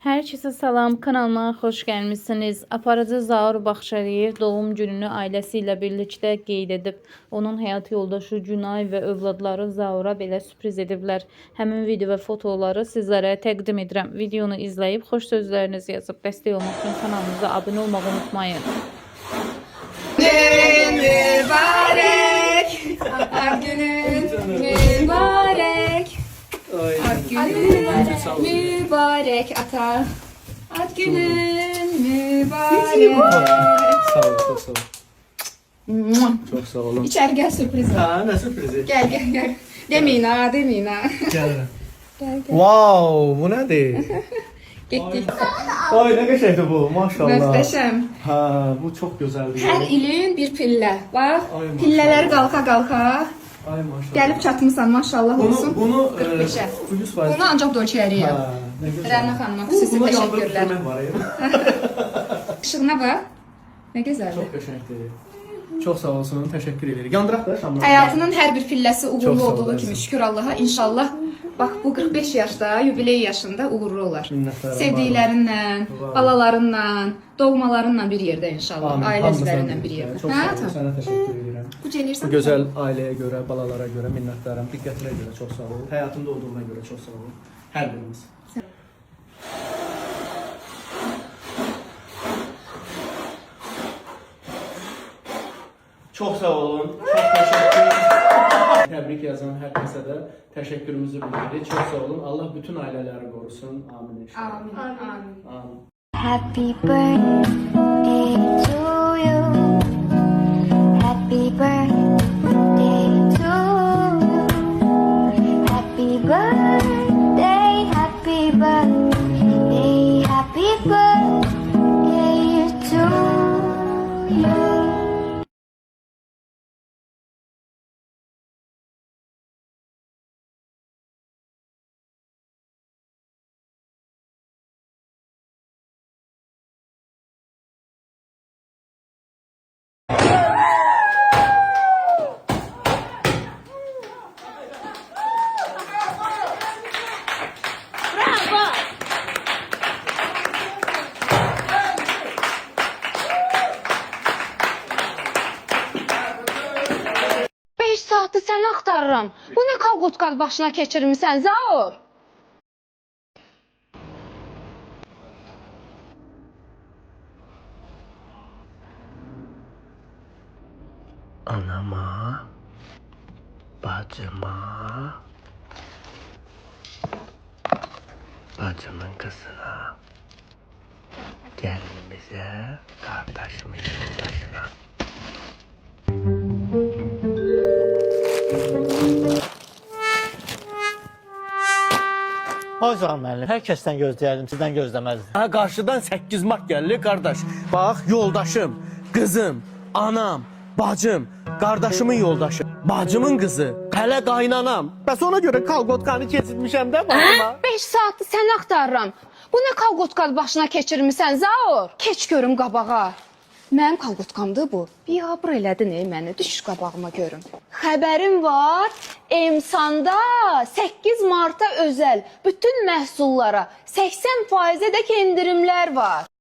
Herkese salam, kanalıma xoş gəlmisiniz. Aparıcı Zaur Baxşəliyev doğum gününü ailəsiyle birlikdə qeyd edib. Onun həyat yoldaşı Günay və övladları Zaura belə sürpriz ediblər. Həmin video və fotoları sizlərə təqdim edirəm. Videonu izləyib xoş sözlərinizi yazıb dəstək olmaq üçün kanalımıza abunə olmağı unutmayın. Mübarek, günün mübarek. Ad günün mübarek ata. Ad günün mübarek. Sağ ol, çok sağ ol. Çok sağ olun. İçeri gel sürpriz var. Ha, ne sürprizi? Gel gel gel. Demeyin ha, demeyin ha. Gel. Gel gel. Wow, bu nedir? Gittik. Ay ne geçeydi bu, maşallah. Möhtəşəm. Ha, bu çok güzeldi. Hər ilin bir pillə. Bax, Ay, maşallah. pillələri qalxa qalxa. Ay maşallah. Gəlib çatmısan maşallah olsun. Bunu 45'e. Ucuz var. Bunu ancaq dolçəriyə. Ha, ne güzel. Rəna xanıma xüsusi Buna təşəkkürlər. yandırıb var ya. Işığına bax. Nə gözəldir. Çok qəşəngdir. Çok sağ olsun, teşekkür ederim. Yandıraq da şamlar. Həyatının hər bir pilləsi Çox uğurlu sağ ol, olduğu əzizim. kimi şükür Allaha. İnşallah bax bu 45 yaşda, yubiley yaşında uğurlu olar. Minnətdaram, Sevdiklərinlə, var ol. balalarınla, doğmalarınla bir yerdə inşallah. Amin. Ailə Hamımızdan üzvlərindən bir yerdə. Çok Hə, sağ ol, tamam. sana teşekkür ederim. Bu gəlirsən. Bu güzel aileye göre, balalara göre minnettarım. Dikkatine göre çok sağ olun. Hayatımda olduğuna göre çok sağ olun. Her biriniz. Çok sağ olun. Çok teşekkür. Tebrik yazan herkese de teşekkürümüzü bildiririk. Çok sağ olun. Allah bütün aileleri korusun. Amin inşallah. Amin. Amin. Amin. Happy birthday to you. Happy birthday to you. Happy birthday, happy birthday, happy birthday to you. Beş saatdir səni axtarıram. Bu nə kalqotqal başına keçirmisən, Zaur? Anama, bacıma, bacımın kızına, gelinimize, kardeşimin yoldaşına. Hocam müəllim, hər kəsdən gözləyərdim, sizdən gözləməzdim. Ha karşıdan 8 Mart geldi kardeş. Bak yoldaşım, kızım, anam, bacım, kardeşimin yoldaşı, bacımın kızı, hele kaynanam. Bəs ona göre kalgotkanı kesilmişəm də bacıma. 5 saatdir səni axtarıram. Bu nə kalqotqal başına keçirmisən, Zaur? Keç görüm qabağa. Mənim kalqotkamdır bu. Biabır elədin məni, düş qabağıma görüm. Xəbərim var, Emsanda 8 Marta özəl bütün məhsullara 80%-ə indirimlər var.